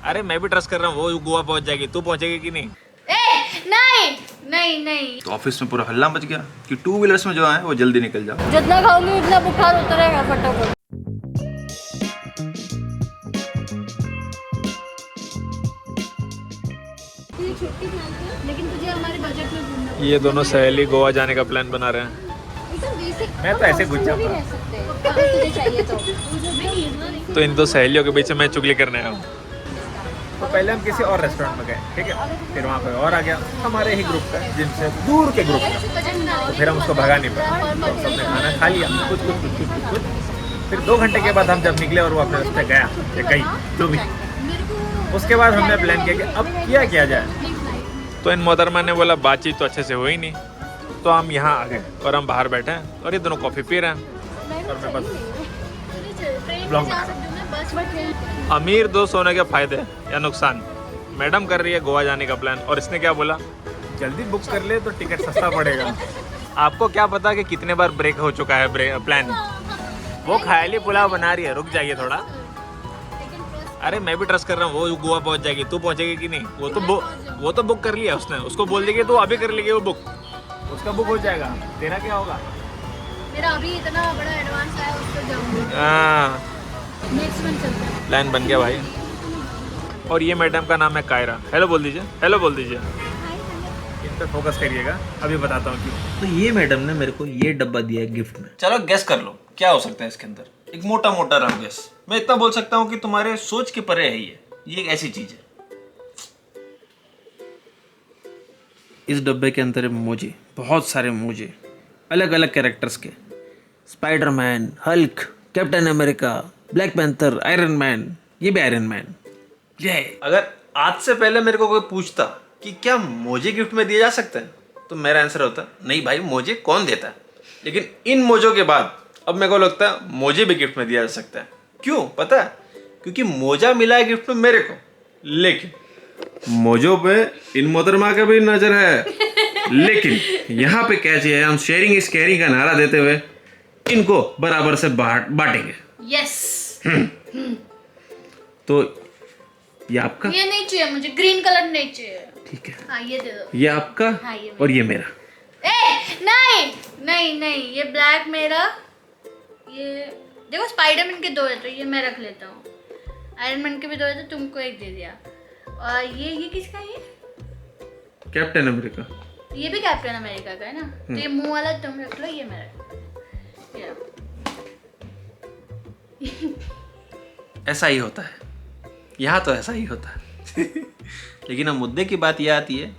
अरे मैं भी ट्रस्ट कर रहा हूँ, वो गोवा पहुंच जाएगी, तू पहुंचेगी कि नहीं? नहीं नहीं नहीं, तो ऑफिस में पूरा हल्ला मच गया कि टू व्हीलर्स में जो आए वो जल्दी निकल जाओ। जितना खाऊंगी उतना बुखार उतरेगा फटाफट। लेकिन तुझे हमारे बजट में घूमना ये दोनों सहेली गोवा जाने का प्लान बना रहे हैं। एकदम बेसिक। मैं तो ऐसे घुस जाऊंगा। रह सकते हैं अगर तुझे चाहिए तो। तो इन दो सहेलियों के बीच में मैं चुगली करने आया हूँ। तो पहले हम किसी और रेस्टोरेंट में गए, ठीक है, फिर वहाँ पे और आ गया हमारे ही ग्रुप का, जिनसे दूर के ग्रुप का, तो फिर हम उसको भगा नहीं पाए, तो सबने खाना खा लिया कुछ। फिर 2 घंटे के बाद हम जब निकले और वो अपने रास्ते गया या गई जो भी, उसके बाद हमने प्लान किया कि अब क्या किया जाए। तो इन मोहतरमा ने बोला बातचीत तो अच्छे से हुई नहीं, तो हम यहाँ आ गए और हम बाहर बैठे हैं और ये दोनों कॉफ़ी पी रहे हैं और मैं बस ब्लॉग बना रहा हूँ। अमीर दोस्त होने के फायदे या नुकसान। मैडम कर रही है गोवा जाने का प्लान और इसने क्या बोला, जल्दी बुक कर ले तो टिकट सस्ता पड़ेगा। आपको क्या पता कि कितने बार ब्रेक हो चुका है प्लान। वो ख्याली पुलाव बना रही है, रुक जाइए थोड़ा। अरे मैं भी ट्रस्ट कर रहा हूँ, वो गोवा पहुंच जाएगी, तू पहुंचेगी कि नहीं? वो तो बुक कर लिया उसने, उसको बोल देगी तो अभी कर लेगी वो बुक, उसका बुक हो जाएगा। तेरा क्या होगा? मेरा अभी इतना बड़ा एडवांस आया, उसको जाऊंगी। हाँ, नेक्स्ट मंथ चलते हैं। प्लान बन गया भाई। और ये मैडम का नाम है कायरा। हेलो बोल दीजिए, हेलो बोल दीजिए। इन पे फोकस करिएगा, अभी बताता हूँ क्यों। तो ये मैडम ने मेरे को ये डब्बा दिया है गिफ्ट में। चलो गेस कर लो क्या हो सकता है इसके अंदर। एक मोटा मोटा रफ गेस। मैं इतना बोल सकता हूँ कि तुम्हारे सोच के परे है ये एक ऐसी चीज है। इस डब्बे के अंदर मोजे, बहुत सारे मोजे, अलग अलग कैरेक्टर्स के। Spiderman, Hulk, captain America, black panther, iron man, ये भी आयरन मैन। ये अगर आज से पहले मेरे को कोई पूछता कि क्या मोजे गिफ्ट में दिए जा सकते हैं, तो मेरा आंसर होता नहीं भाई, मोजे कौन देता है। लेकिन इन मोजों के बाद अब मेरे को लगता है मोजे भी गिफ्ट में दिया जा सकता है। क्यों पता है? क्योंकि मोजा मिला है गिफ्ट में मेरे को, लेकिन मोजों पे इन मोहतरमा का भी नजर है। लेकिन यहाँ पे क्या चाहिए, हम शेयरिंग इज केयरिंग का नारा देते हुए इनको बराबर से बांटेंगे। यस। तो ये आपका, ये नहीं चाहिए मुझे, ग्रीन कलर नहीं चाहिए। ठीक है, हाँ ये दे दो। ये आपका, हाँ, ये और ये मेरा। नहीं नहीं नहीं, ये ब्लैक मेरा। ये देखो स्पाइडरमैन के 2 है तो ये मैं रख लेता हूँ। आयरन मैन के भी 2 है तो तुमको 1 दे दिया। और ये किसका है? Captain America. ये भी कैप्टन अमेरिका का है ना। तो ये मुंह वाला तुम रख लो, ये मैं रख लो। ये रखो। ऐसा ही होता है यहाँ, तो ऐसा ही होता है। लेकिन अब मुद्दे की बात यह आती है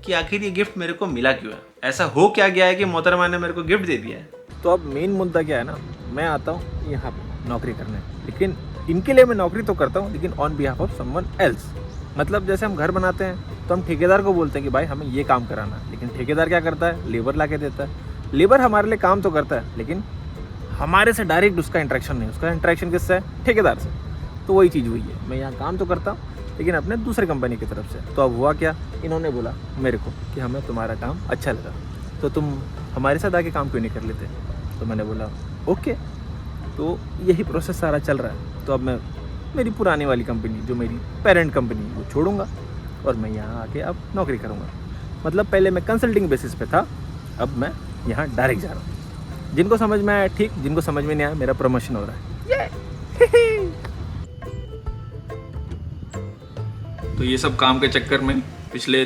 कि आखिर ये गिफ्ट मेरे को मिला क्यों है। ऐसा हो क्या गया है कि मोहतरमा ने मेरे को गिफ्ट दे दिया है। तो अब मेन मुद्दा क्या है ना, मैं आता हूँ यहाँ पे नौकरी करने, लेकिन इनके लिए मैं नौकरी तो करता हूँ, लेकिन on behalf of someone else. मतलब जैसे हम घर बनाते हैं तो हम ठेकेदार को बोलते हैं कि भाई हमें ये काम कराना है, लेकिन ठेकेदार क्या करता है, लेबर ला के देता है। लेबर हमारे लिए काम तो करता है, लेकिन हमारे से डायरेक्ट उसका इंटरेक्शन नहीं, उसका इंटरेक्शन किससे है, ठेकेदार से। तो वही चीज़ हुई है, मैं यहाँ काम तो करता हूँ लेकिन अपने दूसरे कंपनी की तरफ से। तो अब हुआ क्या, इन्होंने बोला मेरे को कि हमें तुम्हारा काम अच्छा लगा तो तुम हमारे साथ आके काम क्यों नहीं कर लेते। तो मैंने बोला ओके। तो यही प्रोसेस सारा चल रहा है। तो अब मैं मेरी पुरानी वाली कंपनी, जो मेरी पेरेंट कंपनी, वो छोड़ूंगा और मैं यहाँ आके अब नौकरी करूँगा। मतलब पहले मैं कंसल्टिंग बेसिस पे था, अब मैं यहाँ डायरेक्ट जा रहा हूँ। जिनको समझ में आया ठीक, जिनको समझ में नहीं आया मेरा प्रमोशन हो रहा है। तो ये सब काम के चक्कर में पिछले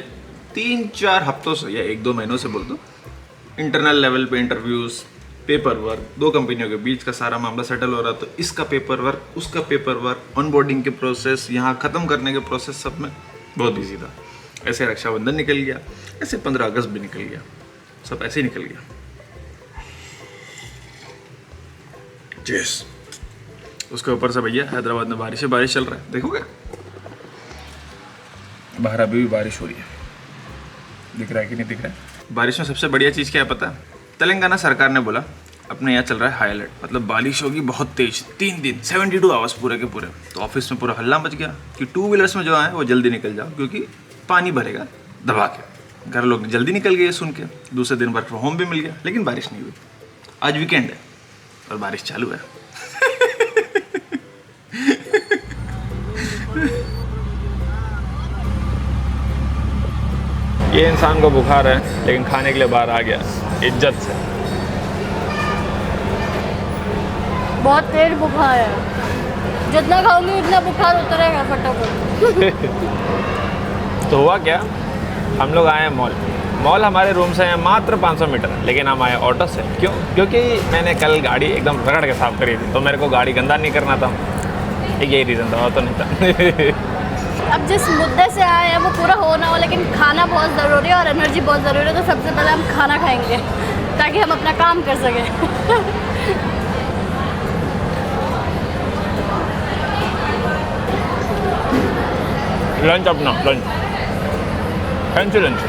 3-4 हफ्तों से या 1-2 महीनों से बोल दो, इंटरनल लेवल पे इंटरव्यूज़, पेपर वर्क, 2 कंपनियों के बीच का सारा मामला सेटल हो रहा। तो इसका पेपर वर्क, उसका पेपर वर्क, ऑनबोर्डिंग के प्रोसेस, यहाँ ख़त्म करने के प्रोसेस, सब में बहुत बिजी था। ऐसे रक्षाबंधन निकल गया, ऐसे 15 अगस्त भी निकल गया, सब ऐसे ही निकल गया। उसके ऊपर से भैया हैदराबाद में बारिश चल रहा है, देखोगे बाहर अभी भी बारिश हो रही है, दिख रहा है कि नहीं दिख रहा है। बारिश में सबसे बढ़िया चीज़ क्या है पता है? तेलंगाना सरकार ने बोला अपने यहाँ चल रहा है हाई अलर्ट, मतलब बारिश होगी बहुत तेज, 3 दिन 72 आवर्स पूरे के पूरे। तो ऑफिस में पूरा हल्ला मच गया कि टू व्हीलर्स में जो आए वो जल्दी निकल जाओ, क्योंकि पानी भरेगा दबा के। घर लोग जल्दी निकल गए सुन के, दूसरे दिन वर्क फ्रॉम होम भी मिल गया, लेकिन बारिश नहीं हुई। आज वीकेंड है और बारिश चालू है। ये इंसान को बुखार है लेकिन खाने के लिए बाहर आ गया इज्जत से। बहुत तेज बुखार है, जितना खाऊंगी उतना बुखार उतरेगा फटाफट। तो हुआ क्या, हम लोग आए मॉल हमारे रूम से है मात्र 500 मीटर, लेकिन हम आए ऑटो से। क्यों? क्योंकि मैंने कल गाड़ी एकदम रगड़ के साफ़ करी थी, तो मेरे को गाड़ी गंदा नहीं करना था। एक यही रीज़न था, और तो नहीं था। अब जिस मुद्दे से आए हैं वो पूरा होना हो, लेकिन खाना बहुत ज़रूरी है और एनर्जी बहुत ज़रूरी है। तो सबसे पहले हम खाना खाएंगे ताकि हम अपना काम कर सकें। लंच अपना लंच, फैंसी लंच।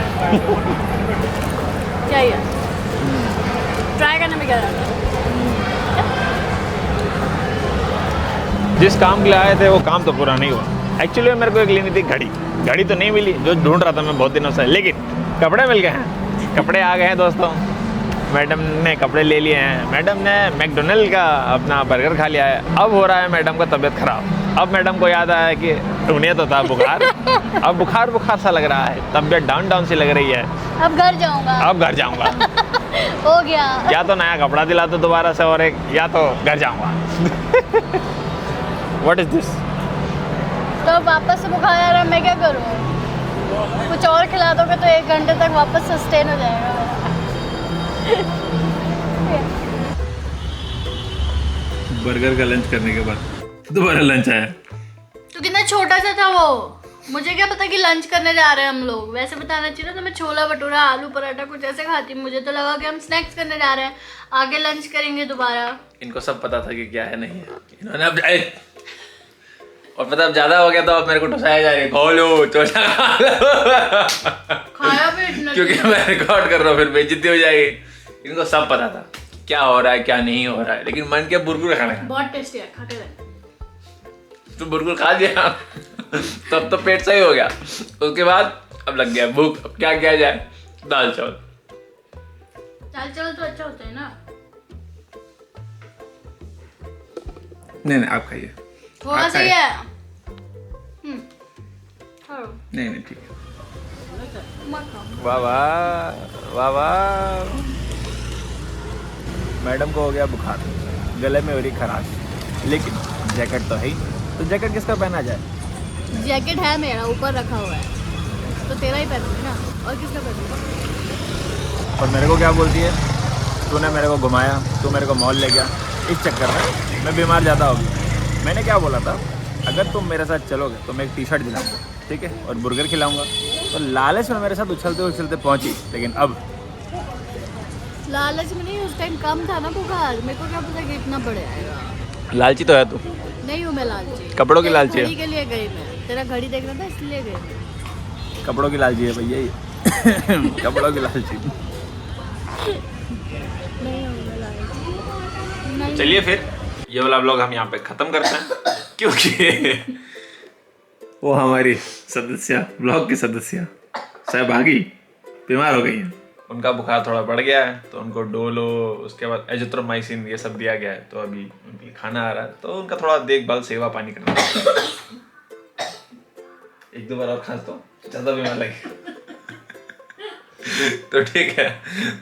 क्या ही है, ट्राई करने में क्या जाता है। जिस काम के लिए आए थे वो काम तो पूरा नहीं हुआ। एक्चुअली मेरे को एक लेनी थी घड़ी तो नहीं मिली जो ढूंढ रहा था मैं बहुत दिनों से, लेकिन कपड़े मिल गए हैं। कपड़े आ गए हैं दोस्तों, मैडम ने कपड़े ले लिए हैं। मैडम ने मैकडोनल्ड का अपना बर्गर खा लिया है। अब हो रहा है मैडम का तबीयत खराब। अब मैडम को याद आया कि टूनिया तो था बुखार, अब बुखार सा लग रहा है, तबीयत डाउन सी लग रही है। अब घर जाऊंगा, अब घर जाऊंगा। हो गया, या तो नया कपड़ा दिला दो दोबारा से, और एक या तो घर जाऊंगा। What is this? तो वापस से बुखार आ रहा है, मैं क्या करूँ? कुछ और खिला दोगे तो 1 घंटे तक वापस सस्टेन हो जाएगा मेरा। बर्गर का लंच करने के बाद दोबारा लंच आया। तो कितना छोटा सा था वो, मुझे क्या पता कि लंच करने जा रहे हैं हम लोग। वैसे बताना चाहिए तो मैं छोला भटूरा आलू पराठा कुछ ऐसे खाती। मुझे तो लगा कि हम स्नैक्स करने जा रहे हैं, आगे लंच करेंगे दोबारा। इनको सब पता था कि क्या है नहीं है। इन्होंने अब और पता अब ज्यादा हो गया तो अब मेरे को टुसाया जा रही है, खोलो चोला खाया भी इतना, क्योंकि मैं रिकॉर्ड कर रहा हूँ, फिर बेइज्जती हो जाएगी। इनको सब पता था क्या हो रहा है क्या नहीं हो रहा है, लेकिन मन के बुरकुल खाना है। बहुत टेस्टी है, खा के देख। तो बुरकुल खा लिया तब तो पेट सही हो गया। उसके बाद अब लग गया भूख, अब क्या किया जाए, दाल चावल। दाल चावल तो अच्छा होता है ना। नहीं आप खाइए। थोड़ा सा ही है। नहीं ठीक है। मत खाओ। वाह वाह वाह वाह। मैडम को हो गया बुखार, गले में हो रही खराश, लेकिन जैकेट तो है ही। तो जैकेट किसका पहना जाए? जैकेट है मेरा, ऊपर रखा हुआ है, तो तेरा ही पहनूंगी ना, और किसका पहनूंगा? और मेरे को क्या बोलती है, तूने मेरे को घुमाया, तू मेरे को मॉल ले गया, इस चक्कर में मैं बीमार ज़्यादा हो गया। मैंने क्या बोला था, अगर तुम मेरे साथ चलोगे तो मैं एक टी-शर्ट दिलाऊंगा, ठीक है, और बर्गर खिलाऊंगा। तो लालच में मेरे साथ उछलते पहुंची, लेकिन अब लालच में नहीं, उस टाइम कम था ना बुखार, मेरे को क्या पता कि इतना बढ़ जाएगा। लालची तो है तू। नहीं हूँ मैं लालची, कपड़ों की लालची है। घड़ी के लिए गई मैं, तेरा घड़ी देखना था इसलिए गई। कपड़ों की लालची है भैया ये। कपड़ों की लालची। नहीं हूँ मैं लालची, नहीं। चलिए फिर ये वाला व्लॉग हम यहाँ पे खत्म करते हैं, क्योंकि वो हमारी सदस्य, ब्लॉग की सदस्य सहभागी बीमार हो गई हैं। उनका बुखार थोड़ा बढ़ गया है, तो उनको डोलो, उसके बाद एजिथ्रोमाइसिन ये सब दिया गया है। तो अभी उनके लिए खाना आ रहा है, तो उनका थोड़ा देखभाल सेवा पानी करना है। 1-2 बार और खांस तो ज़्यादा बीमार लगे। तो ठीक है,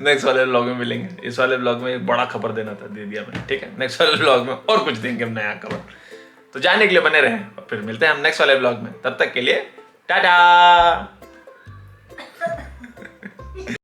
नेक्स्ट वाले व्लॉग में मिलेंगे। इस वाले व्लॉग में एक बड़ा खबर देना था, दे दिया मैंने, ठीक है। नेक्स्ट वाले व्लॉग में और कुछ देंगे हम नया खबर, तो जानने के लिए बने रहें, और फिर मिलते हैं हम नेक्स्ट वाले व्लॉग में। तब तक के लिए टाटा।